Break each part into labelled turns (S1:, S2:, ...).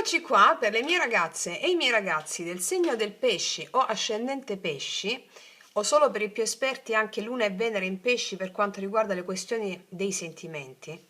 S1: Eccoci qua per le mie ragazze e i miei ragazzi del segno del pesci o ascendente pesci, o solo per i più esperti anche Luna e Venere in pesci per quanto riguarda le questioni dei sentimenti.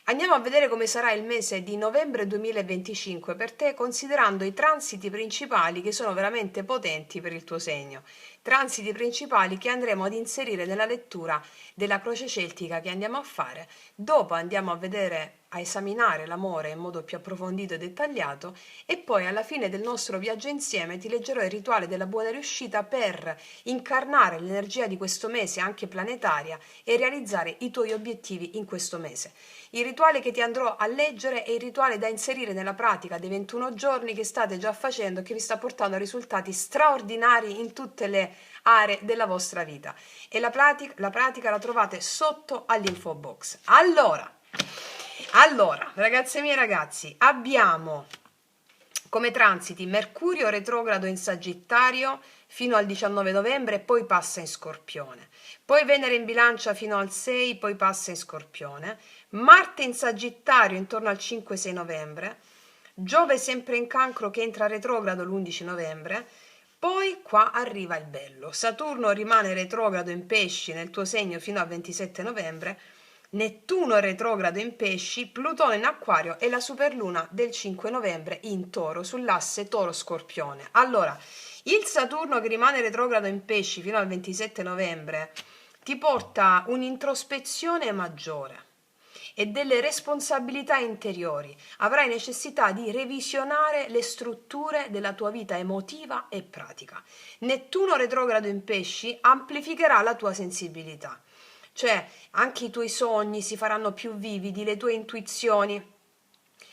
S1: Andiamo a vedere come sarà il mese di novembre 2025 per te, considerando i transiti principali che sono veramente potenti per il tuo segno. Transiti principali che andremo ad inserire nella lettura della croce celtica che andiamo a fare. Dopo andiamo a vedere, a esaminare l'amore in modo più approfondito e dettagliato, e poi alla fine del nostro viaggio insieme ti leggerò il rituale della buona riuscita per incarnare l'energia di questo mese anche planetaria e realizzare i tuoi obiettivi in questo mese. Il rituale che ti andrò a leggere è il rituale da inserire nella pratica dei 21 giorni che state già facendo e che vi sta portando a risultati straordinari in tutte le aree della vostra vita. E la pratica la trovate sotto all'info box. Allora, ragazze mie e ragazzi, abbiamo come transiti Mercurio retrogrado in Sagittario fino al 19 novembre, poi passa in Scorpione. Poi Venere in Bilancia fino al 6, poi passa in Scorpione. Marte in Sagittario intorno al 5-6 novembre. Giove sempre in Cancro che entra retrogrado l'11 novembre. Poi qua arriva il bello. Saturno rimane retrogrado in Pesci nel tuo segno fino al 27 novembre. Nettuno retrogrado in Pesci, Plutone in Acquario e la superluna del 5 novembre in Toro sull'asse Toro-Scorpione. Allora, il Saturno che rimane retrogrado in Pesci fino al 27 novembre ti porta un'introspezione maggiore e delle responsabilità interiori. Avrai necessità di revisionare le strutture della tua vita emotiva e pratica. Nettuno retrogrado in Pesci amplificherà la tua sensibilità. Cioè anche i tuoi sogni si faranno più vividi, le tue intuizioni,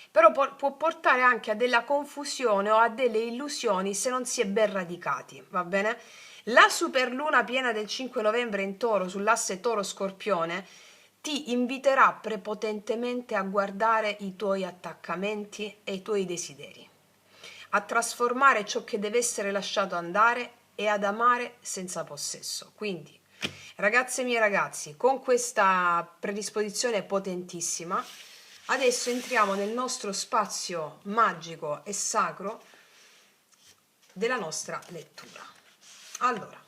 S1: però può portare anche a della confusione o a delle illusioni se non si è ben radicati, va bene? La superluna piena del 5 novembre in Toro sull'asse Toro-Scorpione ti inviterà prepotentemente a guardare i tuoi attaccamenti e i tuoi desideri, a trasformare ciò che deve essere lasciato andare e ad amare senza possesso. Quindi ragazze mie ragazzi, con questa predisposizione potentissima, adesso entriamo nel nostro spazio magico e sacro della nostra lettura. Allora,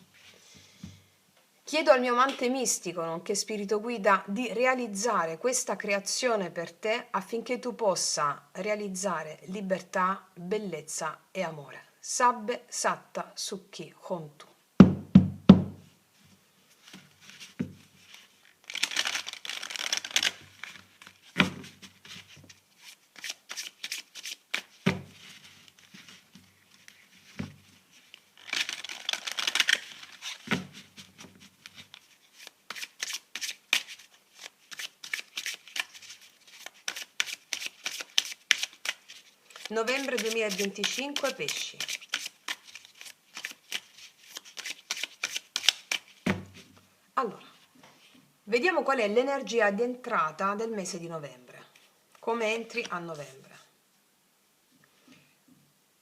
S1: chiedo al mio amante mistico, nonché spirito guida, di realizzare questa creazione per te affinché tu possa realizzare libertà, bellezza e amore. Sabbe Satta Sukhi Hontu. Novembre 2025, pesci. Allora, vediamo qual è l'energia di entrata del mese di novembre. Come entri a novembre?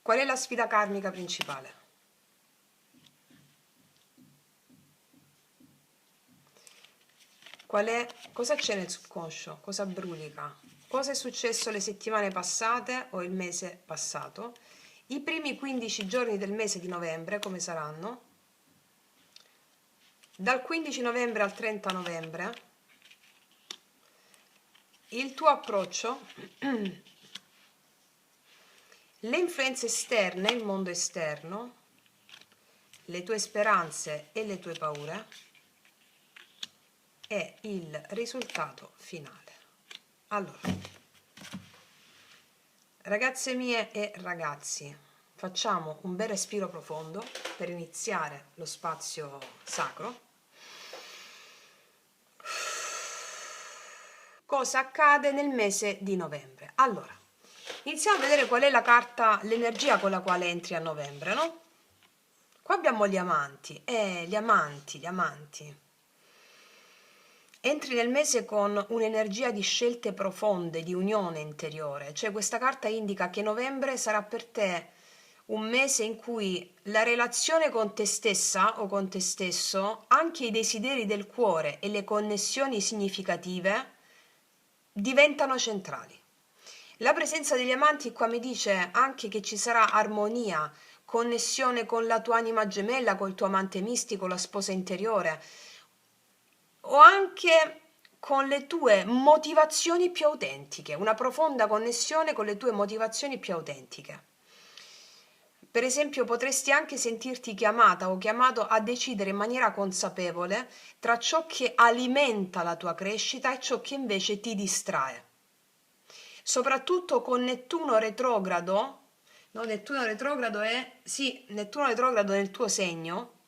S1: Qual è la sfida karmica principale? Cosa c'è nel subconscio? Cosa brulica? Cosa è successo le settimane passate o il mese passato? I primi 15 giorni del mese di novembre come saranno? Dal 15 novembre al 30 novembre il tuo approccio, le influenze esterne, il mondo esterno, le tue speranze e le tue paure e il risultato finale. Allora, ragazze mie e ragazzi, facciamo un bel respiro profondo per iniziare lo spazio sacro. Cosa accade nel mese di novembre? Allora, iniziamo a vedere qual è la carta, l'energia con la quale entri a novembre, no? Qua abbiamo gli amanti, gli amanti. Entri nel mese con un'energia di scelte profonde, di unione interiore, cioè questa carta indica che novembre sarà per te un mese in cui la relazione con te stessa o con te stesso, anche i desideri del cuore e le connessioni significative diventano centrali. La presenza degli amanti qua mi dice anche che ci sarà armonia, connessione con la tua anima gemella, col tuo amante mistico, la sposa interiore, o anche con le tue motivazioni più autentiche, una profonda connessione con le tue motivazioni più autentiche. Per esempio, potresti anche sentirti chiamata o chiamato a decidere in maniera consapevole tra ciò che alimenta la tua crescita e ciò che invece ti distrae. Soprattutto con Nettuno retrogrado, no? Nettuno retrogrado è, sì, Nettuno retrogrado nel tuo segno,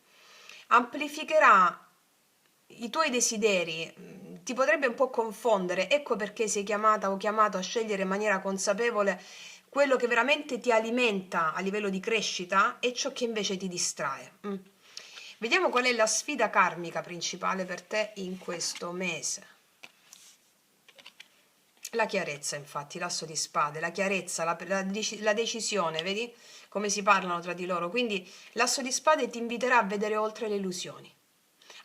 S1: amplificherà i tuoi desideri, ti potrebbe un po' confondere, ecco perché sei chiamata o chiamato a scegliere in maniera consapevole quello che veramente ti alimenta a livello di crescita e ciò che invece ti distrae. Vediamo qual è la sfida karmica principale per te in questo mese. La chiarezza, infatti, l'asso di spade, la chiarezza, la decisione, vedi come si parlano tra di loro. Quindi l'asso di spade ti inviterà a vedere oltre le illusioni,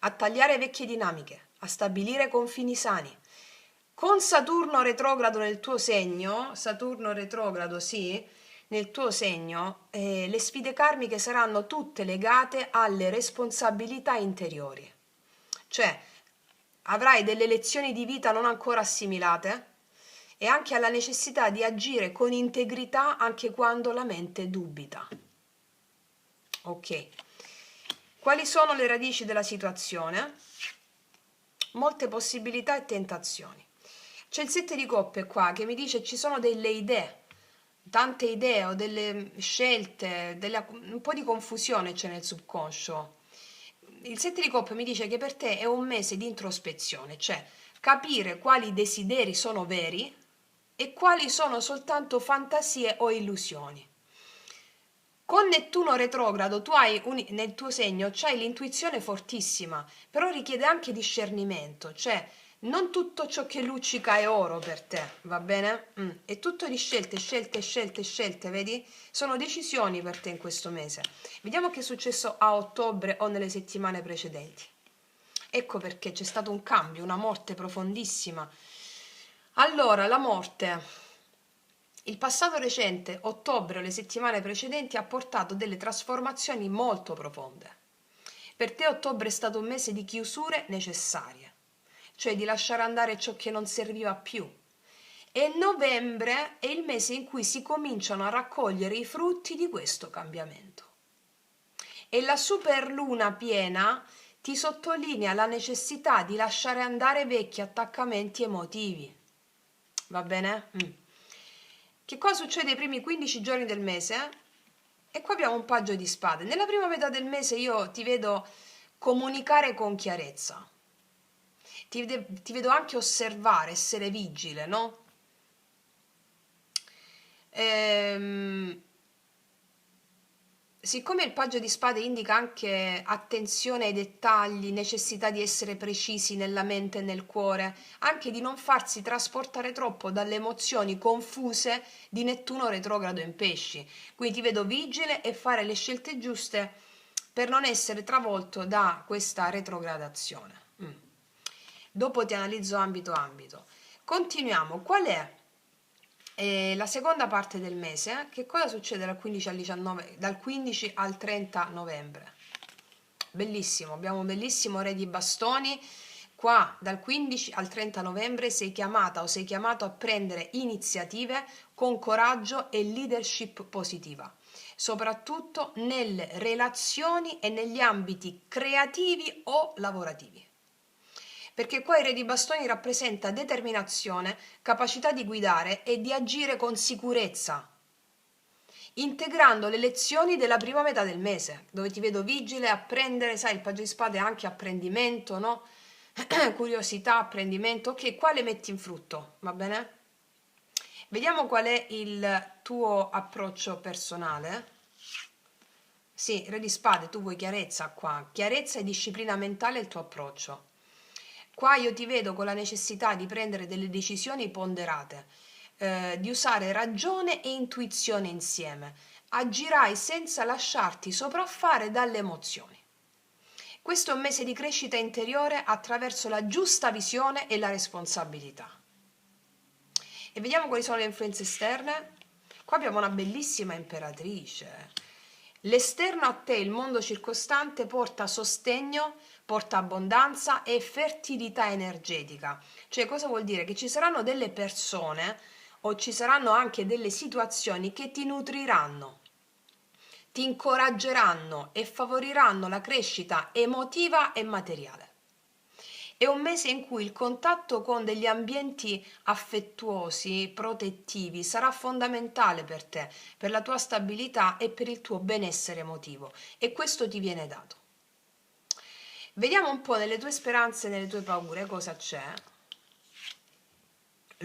S1: a tagliare vecchie dinamiche, a stabilire confini sani. Con Saturno retrogrado nel tuo segno, Saturno retrogrado sì, nel tuo segno, le sfide karmiche saranno tutte legate alle responsabilità interiori. Cioè, avrai delle lezioni di vita non ancora assimilate e anche alla necessità di agire con integrità anche quando la mente dubita. Ok. Quali sono le radici della situazione? Molte possibilità e tentazioni. C'è il 7 di coppe qua che mi dice ci sono delle idee, tante idee o delle scelte, un po' di confusione c'è nel subconscio. Il 7 di coppe mi dice che per te è un mese di introspezione, cioè capire quali desideri sono veri e quali sono soltanto fantasie o illusioni. Con Nettuno retrogrado tu hai nel tuo segno c'hai l'intuizione fortissima, però richiede anche discernimento, cioè non tutto ciò che luccica è oro per te, va bene? È tutto di scelte, scelte, scelte, scelte, vedi? Sono decisioni per te in questo mese. Vediamo che è successo a ottobre o nelle settimane precedenti. Ecco perché c'è stato un cambio, una morte profondissima. Allora, la morte. Il passato recente, ottobre o le settimane precedenti, ha portato delle trasformazioni molto profonde. Per te ottobre è stato un mese di chiusure necessarie, cioè di lasciare andare ciò che non serviva più. E novembre è il mese in cui si cominciano a raccogliere i frutti di questo cambiamento. E la superluna piena ti sottolinea la necessità di lasciare andare vecchi attaccamenti emotivi. Va bene? Che cosa succede i primi 15 giorni del mese? E qua abbiamo un paggio di spade. Nella prima metà del mese io ti vedo comunicare con chiarezza. Ti vedo anche osservare, essere vigile, no? Siccome il paggio di spade indica anche attenzione ai dettagli, necessità di essere precisi nella mente e nel cuore, anche di non farsi trasportare troppo dalle emozioni confuse di Nettuno retrogrado in pesci. Quindi ti vedo vigile e fare le scelte giuste per non essere travolto da questa retrogradazione. Dopo ti analizzo ambito ambito. Continuiamo. Qual è la seconda parte del mese? Che cosa succede dal 15 al 19, dal 15 al 30 novembre? Bellissimo, abbiamo un bellissimo re di bastoni. Qua dal 15 al 30 novembre sei chiamata o sei chiamato a prendere iniziative con coraggio e leadership positiva, soprattutto nelle relazioni e negli ambiti creativi o lavorativi. Perché qua il re di bastoni rappresenta determinazione, capacità di guidare e di agire con sicurezza, integrando le lezioni della prima metà del mese, dove ti vedo vigile, apprendere, sai, il paggio di spade è anche apprendimento, no? Curiosità, apprendimento, ok, quale metti in frutto, va bene? Vediamo qual è il tuo approccio personale. Sì, re di spade, tu vuoi chiarezza qua, chiarezza e disciplina mentale è il tuo approccio. Qua io ti vedo con la necessità di prendere delle decisioni ponderate, di usare ragione e intuizione insieme. Agirai senza lasciarti sopraffare dalle emozioni. Questo è un mese di crescita interiore attraverso la giusta visione e la responsabilità. E vediamo quali sono le influenze esterne. Qua abbiamo una bellissima imperatrice. L'esterno a te, il mondo circostante, porta sostegno, porta abbondanza e fertilità energetica. Cioè, cosa vuol dire? Che ci saranno delle persone o ci saranno anche delle situazioni che ti nutriranno, ti incoraggeranno e favoriranno la crescita emotiva e materiale. È un mese in cui il contatto con degli ambienti affettuosi, protettivi, sarà fondamentale per te, per la tua stabilità e per il tuo benessere emotivo, e questo ti viene dato. Vediamo un po' nelle tue speranze e nelle tue paure cosa c'è.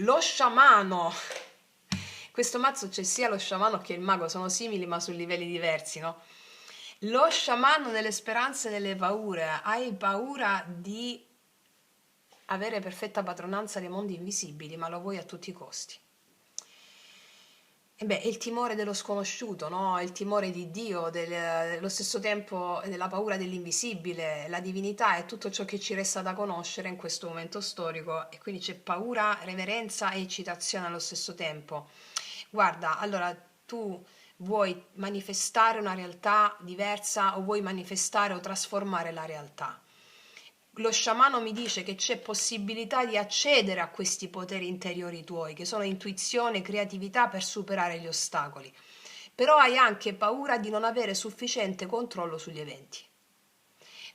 S1: Lo sciamano. Questo mazzo c'è sia lo sciamano che il mago, sono simili ma su livelli diversi, no? Lo sciamano nelle speranze e nelle paure. Hai paura di avere perfetta padronanza dei mondi invisibili, ma lo vuoi a tutti i costi. E beh, è il timore dello sconosciuto, no? Il timore di Dio, allo stesso tempo la paura dell'invisibile, la divinità è tutto ciò che ci resta da conoscere in questo momento storico, e quindi c'è paura, reverenza e eccitazione allo stesso tempo. Guarda, allora tu vuoi manifestare una realtà diversa o vuoi manifestare o trasformare la realtà? Lo sciamano mi dice che c'è possibilità di accedere a questi poteri interiori tuoi, che sono intuizione, creatività per superare gli ostacoli. Però hai anche paura di non avere sufficiente controllo sugli eventi.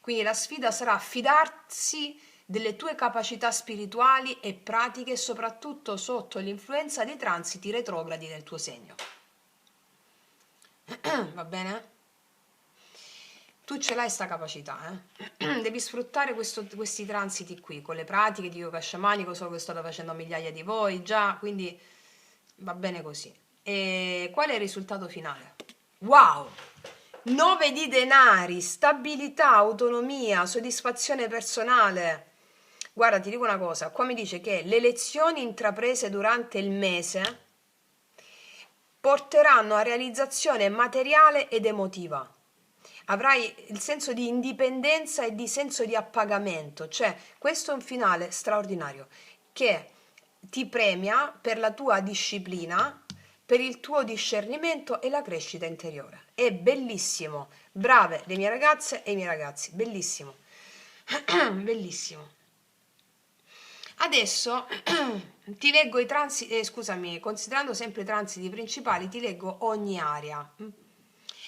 S1: Quindi la sfida sarà fidarsi delle tue capacità spirituali e pratiche, soprattutto sotto l'influenza dei transiti retrogradi nel tuo segno. Va bene? Tu ce l'hai sta capacità, devi sfruttare questi transiti qui, con le pratiche di yoga sciamanico, so che state facendo migliaia di voi già, quindi va bene così. E qual è il risultato finale? Wow! 9 di denari, stabilità, autonomia, soddisfazione personale. Guarda, ti dico una cosa, qua mi dice che le lezioni intraprese durante il mese porteranno a realizzazione materiale ed emotiva. Avrai il senso di indipendenza e di senso di appagamento, cioè questo è un finale straordinario che ti premia per la tua disciplina, per il tuo discernimento e la crescita interiore. È bellissimo. Brave le mie ragazze e i miei ragazzi, bellissimo. Bellissimo. Adesso ti leggo i transiti, scusami, considerando sempre i transiti principali, ti leggo ogni area.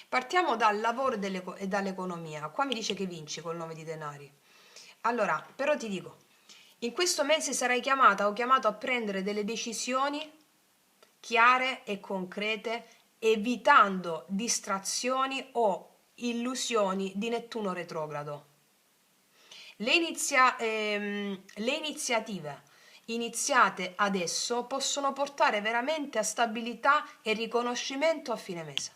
S1: Partiamo dal lavoro e dall'economia. Qua mi dice che vinci col 9 di denari. Allora, però ti dico, in questo mese sarai chiamata o chiamato a prendere delle decisioni chiare e concrete, evitando distrazioni o illusioni di Nettuno retrogrado. Le iniziative iniziate adesso possono portare veramente a stabilità e riconoscimento a fine mese.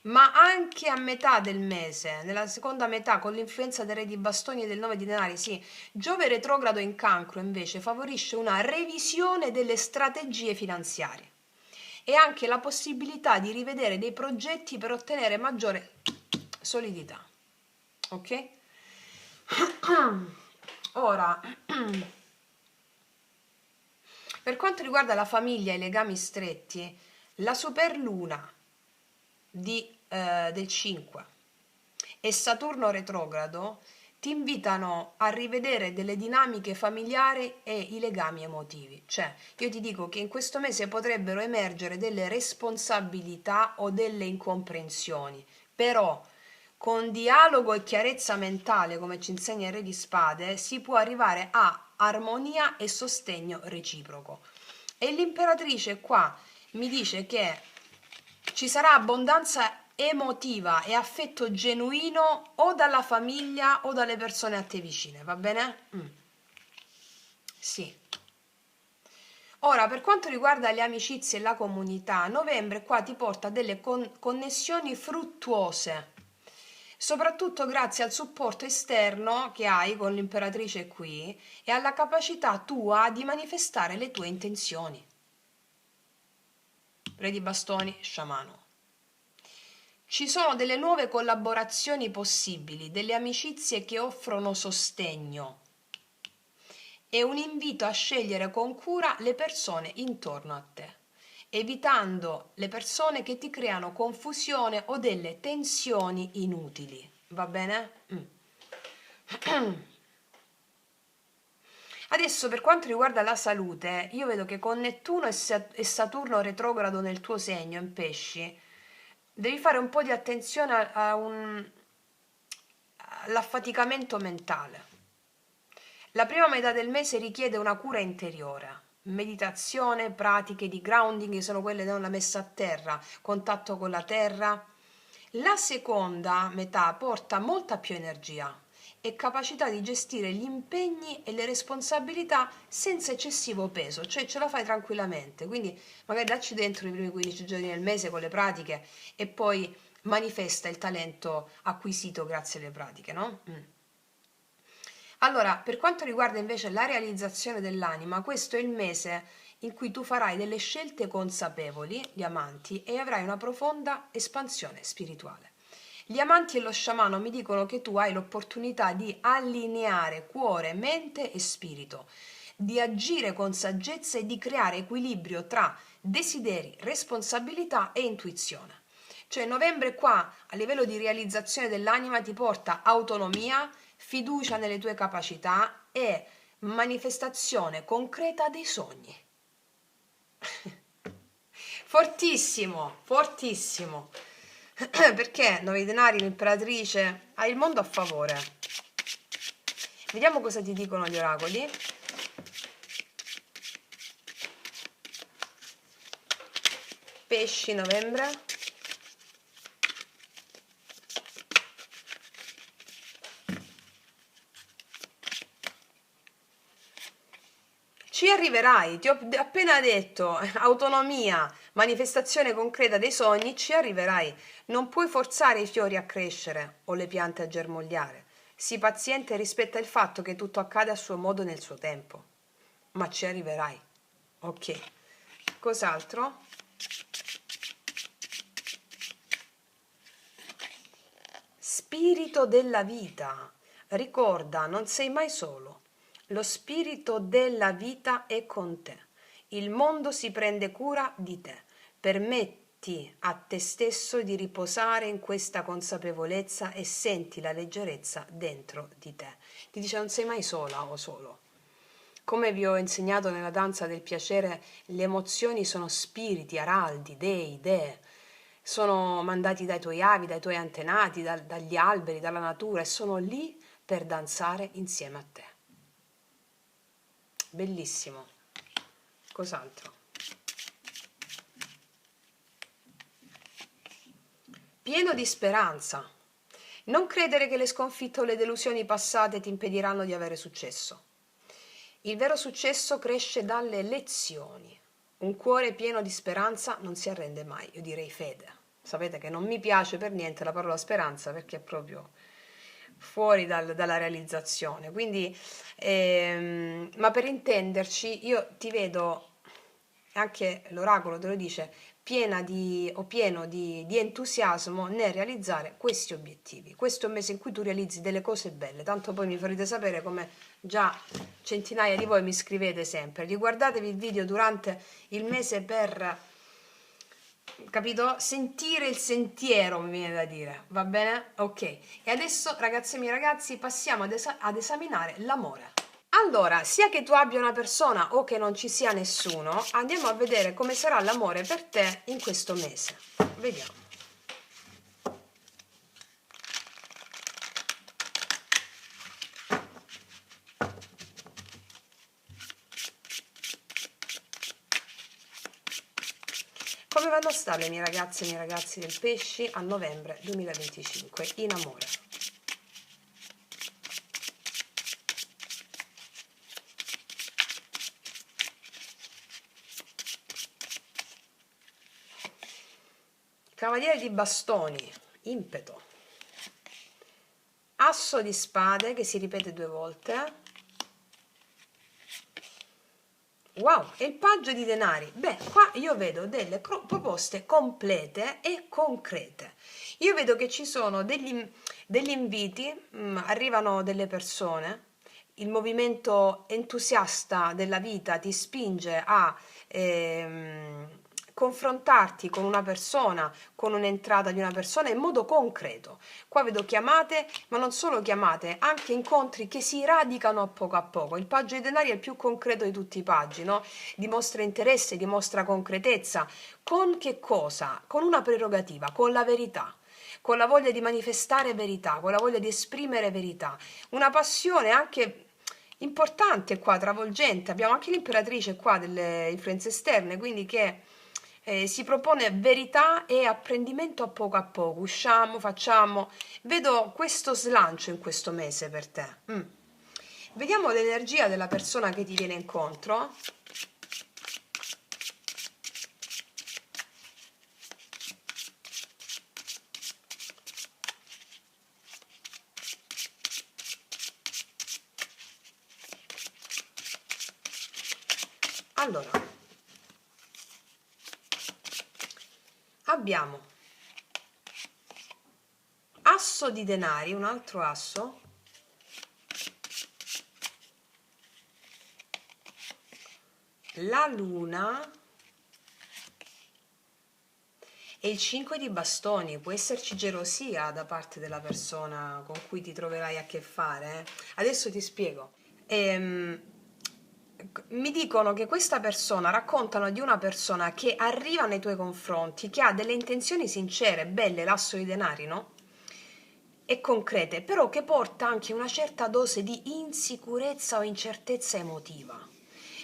S1: Ma anche a metà del mese, nella seconda metà, con l'influenza del re di bastoni e del 9 di denari, sì, Giove retrogrado in Cancro invece favorisce una revisione delle strategie finanziarie e anche la possibilità di rivedere dei progetti per ottenere maggiore solidità. Ok? Ora, per quanto riguarda la famiglia e i legami stretti, la superluna del 5 e Saturno retrogrado ti invitano a rivedere delle dinamiche familiari e i legami emotivi. Cioè, io ti dico che in questo mese potrebbero emergere delle responsabilità o delle incomprensioni, però con dialogo e chiarezza mentale, come ci insegna il Re di Spade, si può arrivare a armonia e sostegno reciproco. E l'imperatrice qua mi dice che ci sarà abbondanza emotiva e affetto genuino o dalla famiglia o dalle persone a te vicine, va bene? Sì. Ora, per quanto riguarda le amicizie e la comunità, novembre qua ti porta delle connessioni fruttuose, soprattutto grazie al supporto esterno che hai con l'imperatrice qui e alla capacità tua di manifestare le tue intenzioni. Re di bastoni, sciamano. Ci sono delle nuove collaborazioni possibili, delle amicizie che offrono sostegno è un invito a scegliere con cura le persone intorno a te, evitando le persone che ti creano confusione o delle tensioni inutili. Va bene? Adesso per quanto riguarda la salute, io vedo che con Nettuno e Saturno retrogrado nel tuo segno, in pesci, devi fare un po' di attenzione all'affaticamento mentale. La prima metà del mese richiede una cura interiore. Meditazione, pratiche di grounding, che sono quelle della messa a terra, contatto con la terra. La seconda metà porta molta più energia e capacità di gestire gli impegni e le responsabilità senza eccessivo peso, cioè ce la fai tranquillamente. Quindi magari dacci dentro i primi 15 giorni del mese con le pratiche e poi manifesta il talento acquisito grazie alle pratiche, no? Allora, per quanto riguarda invece la realizzazione dell'anima, questo è il mese in cui tu farai delle scelte consapevoli, gli amanti, e avrai una profonda espansione spirituale. Gli amanti e lo sciamano mi dicono che tu hai l'opportunità di allineare cuore, mente e spirito, di agire con saggezza e di creare equilibrio tra desideri, responsabilità e intuizione. Cioè novembre qua a livello di realizzazione dell'anima ti porta autonomia, fiducia nelle tue capacità e manifestazione concreta dei sogni. Fortissimo, fortissimo. Perché 9 denari, l'imperatrice, hai il mondo a favore. Vediamo cosa ti dicono gli oracoli. Pesci, novembre. Ci arriverai, ti ho appena detto, autonomia, manifestazione concreta dei sogni, ci arriverai. Non puoi forzare i fiori a crescere o le piante a germogliare. Sii paziente e rispetta il fatto che tutto accade a suo modo nel suo tempo. Ma ci arriverai. Ok. Cos'altro? Spirito della vita. Ricorda, non sei mai solo. Lo spirito della vita è con te. Il mondo si prende cura di te. Permetti a te stesso di riposare in questa consapevolezza e senti la leggerezza dentro di te. Ti dice non sei mai sola o solo. Come vi ho insegnato nella danza del piacere, le emozioni sono spiriti, araldi, dei, dee. Sono mandati dai tuoi avi, dai tuoi antenati, dagli alberi, dalla natura e sono lì per danzare insieme a te. Bellissimo. Cos'altro? Pieno di speranza. Non credere che le sconfitte o le delusioni passate ti impediranno di avere successo. Il vero successo cresce dalle lezioni. Un cuore pieno di speranza non si arrende mai, io direi fede. Sapete che non mi piace per niente la parola speranza perché è proprio fuori dalla realizzazione. Quindi, ma per intenderci, io ti vedo, anche l'oracolo te lo dice, pieno di entusiasmo nel realizzare questi obiettivi. Questo è un mese in cui tu realizzi delle cose belle, tanto poi mi farete sapere come già centinaia di voi mi scrivete sempre. Riguardatevi il video durante il mese per, capito? Sentire il sentiero, mi viene da dire, va bene? Ok, e adesso ragazze e miei ragazzi passiamo ad esaminare l'amore. Allora, sia che tu abbia una persona o che non ci sia nessuno, andiamo a vedere come sarà l'amore per te in questo mese. Vediamo. Come vanno a stare le mie ragazze e i miei ragazzi del pesci a novembre 2025 in amore? Cavaliere di bastoni, impeto. Asso di spade che si ripete 2 volte. Wow, e il paggio di denari. Beh, qua io vedo delle proposte complete e concrete. Io vedo che ci sono degli inviti, arrivano delle persone il movimento entusiasta della vita ti spinge a confrontarti con una persona, con un'entrata di una persona in modo concreto. Qua vedo chiamate, ma non solo chiamate, anche incontri che si radicano a poco a poco. Il paggio di denari è il più concreto di tutti i paggi, no? Dimostra interesse, dimostra concretezza. Con che cosa? Con una prerogativa, con la verità, con la voglia di manifestare verità, con la voglia di esprimere verità, una passione anche importante qua, travolgente. Abbiamo anche l'imperatrice qua delle influenze esterne, quindi che si propone verità e apprendimento a poco, usciamo, facciamo. Vedo questo slancio in questo mese per te. Vediamo l'energia della persona che ti viene incontro. Allora, abbiamo asso di denari, un altro asso, la luna e il 5 di bastoni. Può esserci gelosia da parte della persona con cui ti troverai a che fare. Adesso ti spiego. Mi dicono che questa persona, raccontano di una persona che arriva nei tuoi confronti, che ha delle intenzioni sincere, belle, l'asso di denari, no? E concrete, però che porta anche una certa dose di insicurezza o incertezza emotiva.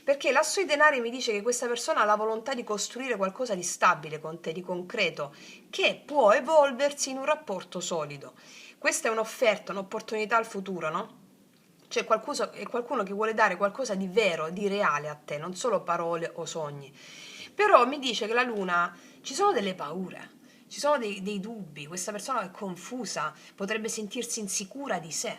S1: Perché l'asso di denari mi dice che questa persona ha la volontà di costruire qualcosa di stabile con te, di concreto, che può evolversi in un rapporto solido. Questa è un'offerta, un'opportunità al futuro, no? C'è qualcuno che vuole dare qualcosa di vero, di reale a te, non solo parole o sogni. Però mi dice che la luna, ci sono delle paure, ci sono dei dubbi, questa persona è confusa, potrebbe sentirsi insicura di sé,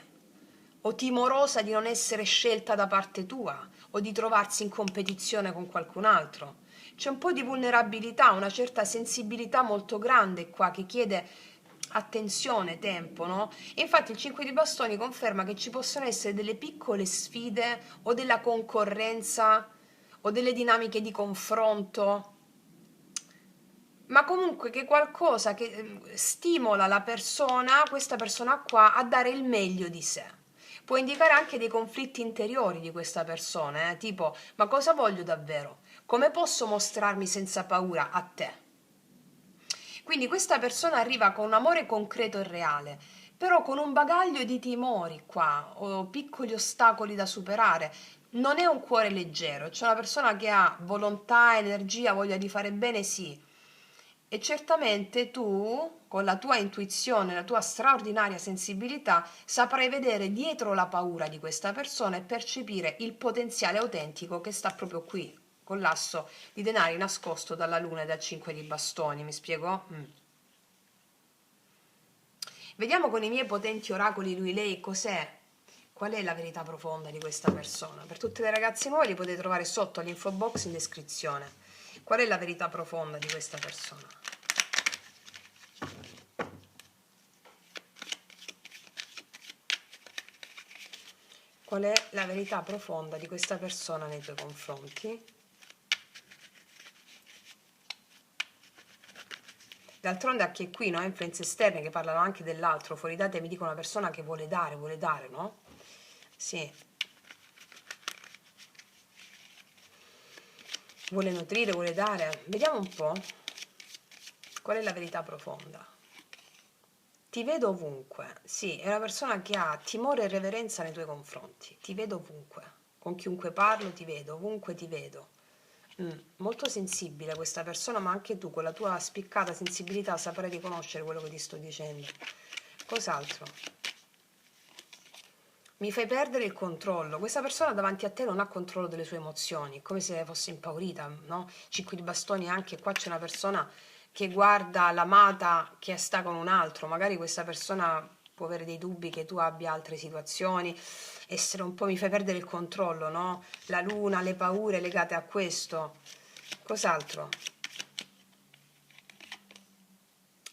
S1: o timorosa di non essere scelta da parte tua, o di trovarsi in competizione con qualcun altro. C'è un po' di vulnerabilità, una certa sensibilità molto grande qua che chiede attenzione, tempo, no? E infatti il 5 di bastoni conferma che ci possono essere delle piccole sfide o della concorrenza o delle dinamiche di confronto, ma comunque che qualcosa che stimola la persona, questa persona qua, a dare il meglio di sé. Può indicare anche dei conflitti interiori di questa persona, tipo, ma cosa voglio davvero? Come posso mostrarmi senza paura a te? Quindi questa persona arriva con un amore concreto e reale, però con un bagaglio di timori qua, o piccoli ostacoli da superare. Non è un cuore leggero, c'è una persona che ha volontà, energia, voglia di fare bene, sì. E certamente tu, con la tua intuizione, la tua straordinaria sensibilità, saprai vedere dietro la paura di questa persona e percepire il potenziale autentico che sta proprio qui, con l'asso di denari nascosto dalla luna e dal 5 di bastoni. Mi spiego? Vediamo con i miei potenti oracoli lui, lei, cos'è? Qual è la verità profonda di questa persona? Per tutte le ragazze nuove li potete trovare sotto all'info box in descrizione. Qual è la verità profonda di questa persona? Qual è la verità profonda di questa persona nei tuoi confronti? D'altronde anche qui, no? Influenze esterne che parlano anche dell'altro, fuori da te mi dicono una persona che vuole dare, no? Sì. Vuole nutrire, vuole dare. Vediamo un po'. Qual è la verità profonda? Ti vedo ovunque. Sì, è una persona che ha timore e reverenza nei tuoi confronti. Ti vedo ovunque. Con chiunque parlo ti vedo, ovunque ti vedo. Molto sensibile questa persona, ma anche tu con la tua spiccata sensibilità saprai riconoscere quello che ti sto dicendo. Cos'altro? Mi fai perdere il controllo. Questa persona davanti a te non ha controllo delle sue emozioni, come se fosse impaurita, no? 5 di bastoni, anche qua c'è una persona che guarda l'amata che sta con un altro, magari questa persona può avere dei dubbi che tu abbia altre situazioni, essere un po' mi fai perdere il controllo, no? La luna, le paure legate a questo. Cos'altro?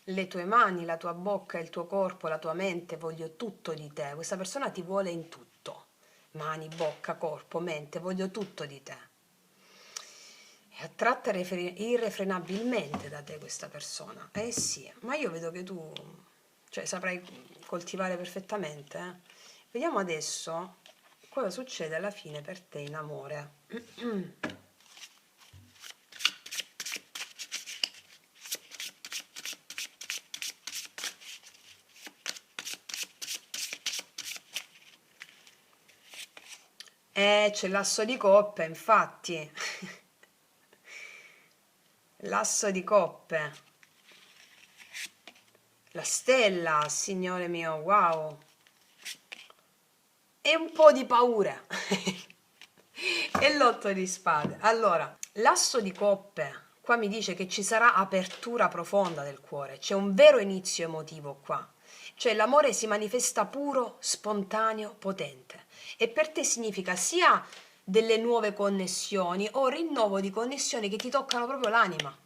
S1: Le tue mani, la tua bocca, il tuo corpo, la tua mente, voglio tutto di te. Questa persona ti vuole in tutto. mani, bocca, corpo, mente, voglio tutto di te. È attratta irrefrenabilmente da te questa persona. Eh sì, ma io vedo che tu, cioè, saprai coltivare perfettamente. Vediamo adesso cosa succede alla fine per te in amore. C'è l'asso di coppe, infatti. L'asso di coppe. La stella, signore mio, wow. E un po' di paura. E l'otto di spade. Allora, l'asso di coppe, qua mi dice che ci sarà apertura profonda del cuore, c'è un vero inizio emotivo qua. Cioè l'amore si manifesta puro, spontaneo, potente. E per te significa sia delle nuove connessioni o rinnovo di connessioni che ti toccano proprio l'anima.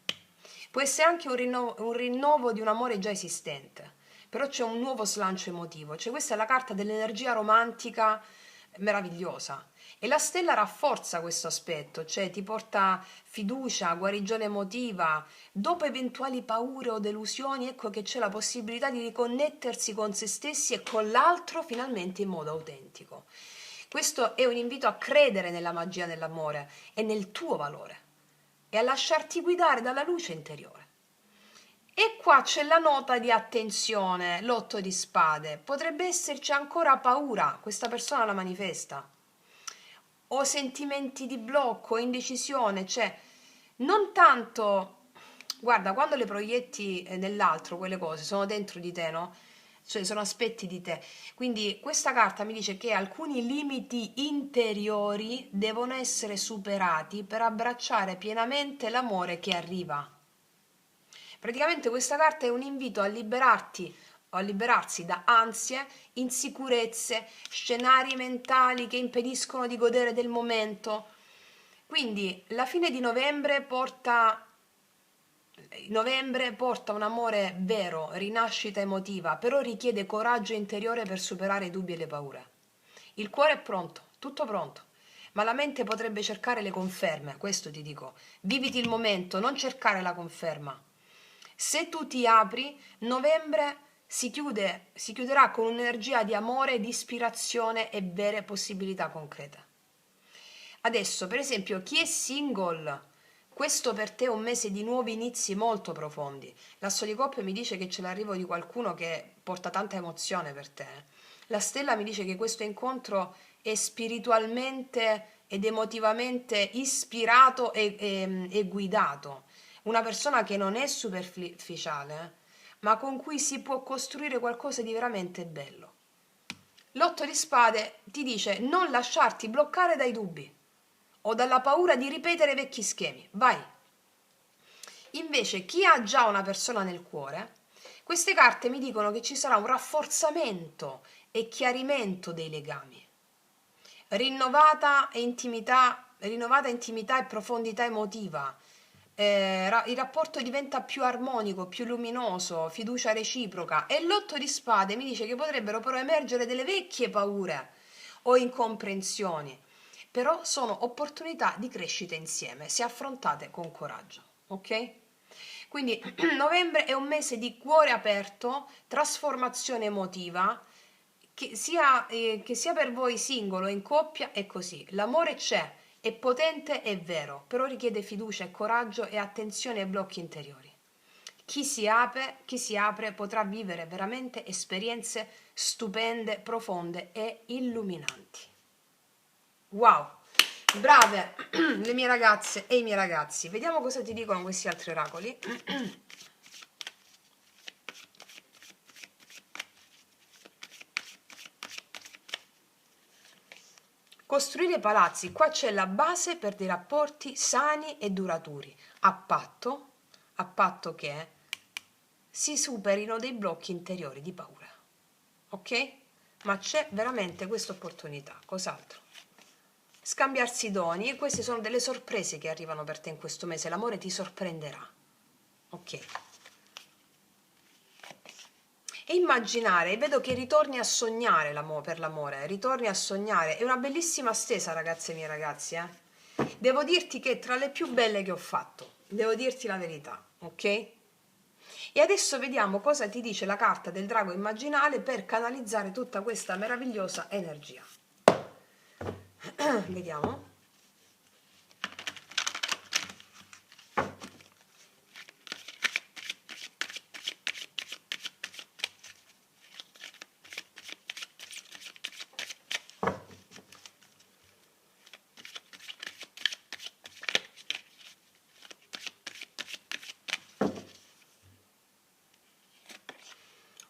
S1: Può essere anche un rinnovo di un amore già esistente, però c'è un nuovo slancio emotivo. Cioè questa è la carta dell'energia romantica meravigliosa. E la stella rafforza questo aspetto, cioè ti porta fiducia, guarigione emotiva. Dopo eventuali paure o delusioni, ecco che c'è la possibilità di riconnettersi con se stessi e con l'altro finalmente in modo autentico. Questo è un invito a credere nella magia dell'amore e nel tuo valore e a lasciarti guidare dalla luce interiore. E qua c'è la nota di attenzione, l'otto di spade. Potrebbe esserci ancora paura, questa persona la manifesta, o sentimenti di blocco, indecisione, cioè non tanto, guarda, quando le proietti nell'altro, quelle cose sono dentro di te, no? Cioè sono aspetti di te. Quindi questa carta mi dice che alcuni limiti interiori devono essere superati per abbracciare pienamente l'amore che arriva. Praticamente questa carta è un invito a liberarti o a liberarsi da ansie, insicurezze, scenari mentali che impediscono di godere del momento. Quindi la fine di novembre porta un amore vero, rinascita emotiva, però richiede coraggio interiore per superare i dubbi e le paure. Il cuore è pronto, tutto pronto, ma la mente potrebbe cercare le conferme, questo ti dico. Viviti il momento, non cercare la conferma. Se tu ti apri, novembre si chiuderà con un'energia di amore, di ispirazione e vere possibilità concrete. Adesso, per esempio, chi è single, questo per te è un mese di nuovi inizi molto profondi. L'asso di coppe mi dice che c'è l'arrivo di qualcuno che porta tanta emozione per te. La stella mi dice che questo incontro è spiritualmente ed emotivamente ispirato e guidato. Una persona che non è superficiale, ma con cui si può costruire qualcosa di veramente bello. L'otto di spade ti dice non lasciarti bloccare dai dubbi o dalla paura di ripetere vecchi schemi. Vai. Invece chi ha già una persona nel cuore, queste carte mi dicono che ci sarà un rafforzamento e chiarimento dei legami. Rinnovata intimità e profondità emotiva. Il rapporto diventa più armonico, più luminoso, fiducia reciproca. E l'otto di spade mi dice che potrebbero però emergere delle vecchie paure o incomprensioni, però sono opportunità di crescita insieme, se affrontate con coraggio, ok? Quindi novembre è un mese di cuore aperto, trasformazione emotiva, che sia per voi singolo o in coppia è così. L'amore c'è, è potente e vero, però richiede fiducia e coraggio e attenzione ai blocchi interiori. Chi si apre potrà vivere veramente esperienze stupende, profonde e illuminanti. Wow! Brave le mie ragazze e i miei ragazzi. Vediamo cosa ti dicono questi altri oracoli. Costruire palazzi, qua c'è la base per dei rapporti sani e duraturi, a patto che si superino dei blocchi interiori di paura. Ok? Ma c'è veramente questa opportunità, cos'altro? Scambiarsi doni, queste sono delle sorprese che arrivano per te in questo mese, l'amore ti sorprenderà. Ok? e immaginare, vedo che ritorni a sognare per l'amore, ritorni a sognare, è una bellissima stesa ragazze mie ragazzi, Devo dirti che è tra le più belle che ho fatto, devo dirti la verità, ok? E adesso vediamo cosa ti dice la carta del drago immaginale per canalizzare tutta questa meravigliosa energia. Vediamo.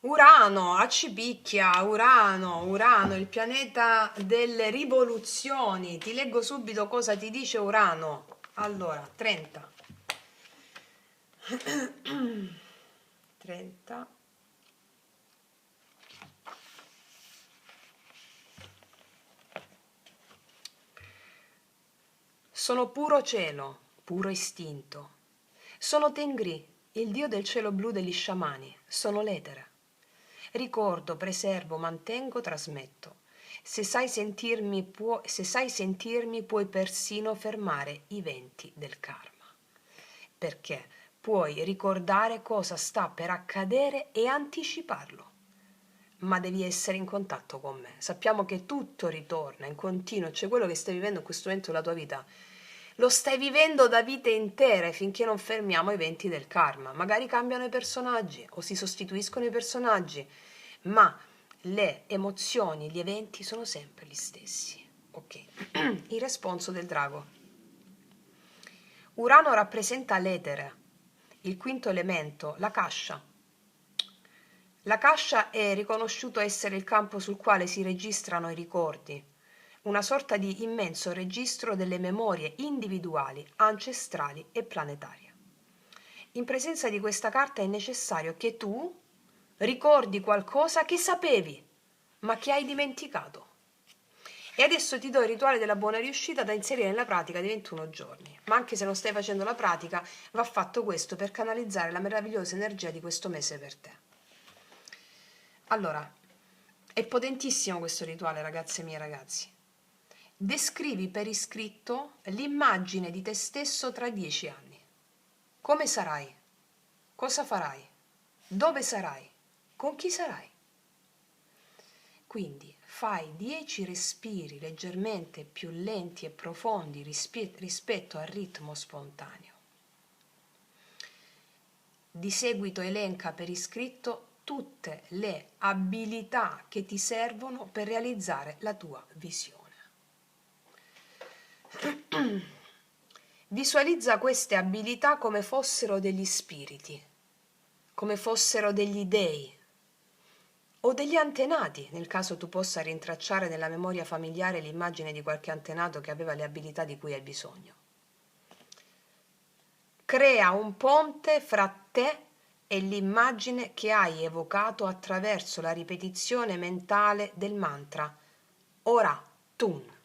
S1: Urano, accipicchia, Urano, il pianeta delle rivoluzioni. Ti leggo subito cosa ti dice Urano. Allora, 30. 30. Sono puro cielo, puro istinto. Sono Tengri, il dio del cielo blu degli sciamani. Sono l'etere. Ricordo, preservo, mantengo, trasmetto. Se sai sentirmi, puoi persino fermare i venti del karma. Perché puoi ricordare cosa sta per accadere e anticiparlo. Ma devi essere in contatto con me. Sappiamo che tutto ritorna in continuo, cioè quello che stai vivendo in questo momento della tua vita lo stai vivendo da vite intere finché non fermiamo i venti del karma. Magari cambiano i personaggi o si sostituiscono i personaggi, ma le emozioni, gli eventi sono sempre gli stessi. Ok, il responso del drago. Urano rappresenta l'etere, il quinto elemento, la cascia. La cascia è riconosciuto essere il campo sul quale si registrano i ricordi, una sorta di immenso registro delle memorie individuali, ancestrali e planetarie. In presenza di questa carta è necessario che tu ricordi qualcosa che sapevi, ma che hai dimenticato. E adesso ti do il rituale della buona riuscita da inserire nella pratica di 21 giorni. Ma anche se non stai facendo la pratica, va fatto questo per canalizzare la meravigliosa energia di questo mese per te. Allora, è potentissimo questo rituale, ragazze mie e ragazzi. Descrivi per iscritto l'immagine di te stesso tra 10 anni. Come sarai? Cosa farai? Dove sarai? Con chi sarai? Quindi fai 10 respiri leggermente più lenti e profondi rispetto al ritmo spontaneo. Di seguito elenca per iscritto tutte le abilità che ti servono per realizzare la tua visione. Visualizza queste abilità come fossero degli spiriti, come fossero degli dei o degli antenati, nel caso tu possa rintracciare nella memoria familiare l'immagine di qualche antenato che aveva le abilità di cui hai bisogno. Crea un ponte fra te e l'immagine che hai evocato attraverso la ripetizione mentale del mantra Ora Tun.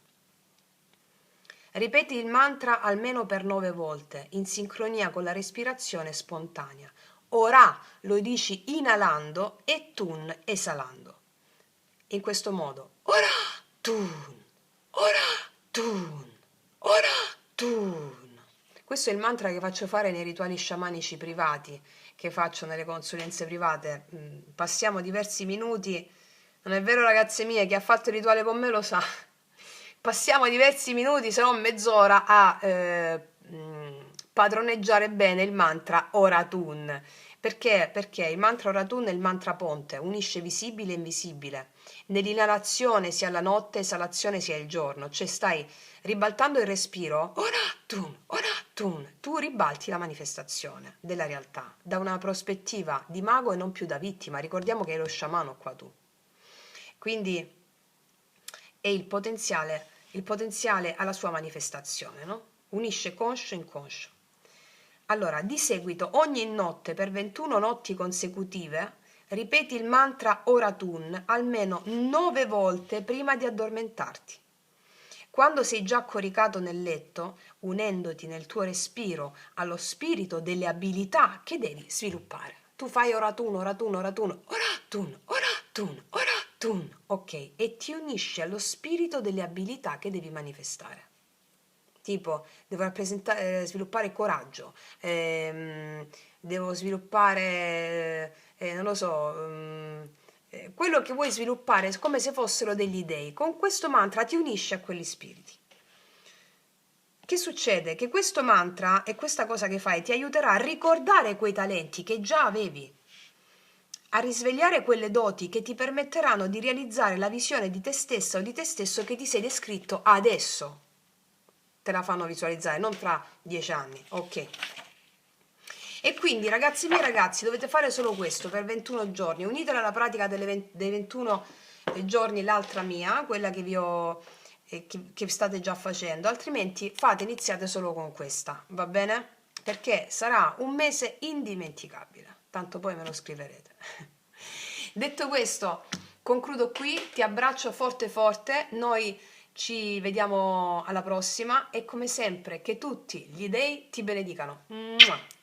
S1: Ripeti il mantra almeno per 9 volte, in sincronia con la respirazione spontanea. Ora lo dici inalando e Tun esalando. In questo modo, Ora Tun, Ora Tun, Ora Tun. Questo è il mantra che faccio fare nei rituali sciamanici privati, che faccio nelle consulenze private. Passiamo diversi minuti. Non è vero, ragazze mie, chi ha fatto il rituale con me lo sa. Passiamo diversi minuti, se non mezz'ora, a padroneggiare bene il mantra Oratun. Perché? Perché il mantra Oratun è il mantra ponte, unisce visibile e invisibile. Nell'inalazione sia la notte, esalazione sia il giorno, cioè stai ribaltando il respiro, Oratun, tu ribalti la manifestazione della realtà da una prospettiva di mago e non più da vittima. Ricordiamo che è lo sciamano qua tu. Quindi è il potenziale alla sua manifestazione, no? Unisce conscio e inconscio. Allora, di seguito, ogni notte per 21 notti consecutive, ripeti il mantra Oratun almeno 9 volte prima di addormentarti. Quando sei già coricato nel letto, unendoti nel tuo respiro allo spirito delle abilità che devi sviluppare. Tu fai Oratun, Oratun, Oratun, Oratun. oratun, ok? E ti unisci allo spirito delle abilità che devi manifestare. Tipo, devo sviluppare coraggio, devo sviluppare, non lo so, quello che vuoi sviluppare è come se fossero degli dei. Con questo mantra ti unisci a quegli spiriti. Che succede? Che questo mantra e questa cosa che fai ti aiuterà a ricordare quei talenti che già avevi, a risvegliare quelle doti che ti permetteranno di realizzare la visione di te stessa o di te stesso che ti sei descritto adesso. Te la fanno visualizzare, non fra 10 anni, ok? E quindi ragazzi miei, ragazzi, dovete fare solo questo per 21 giorni, unitela alla pratica dei 21 giorni l'altra mia, quella che vi ho che state già facendo, altrimenti iniziate solo con questa, va bene? Perché sarà un mese indimenticabile, tanto poi me lo scriverete. Detto questo, concludo qui, ti abbraccio forte forte, noi ci vediamo alla prossima e come sempre che tutti gli dei ti benedicano. Mua!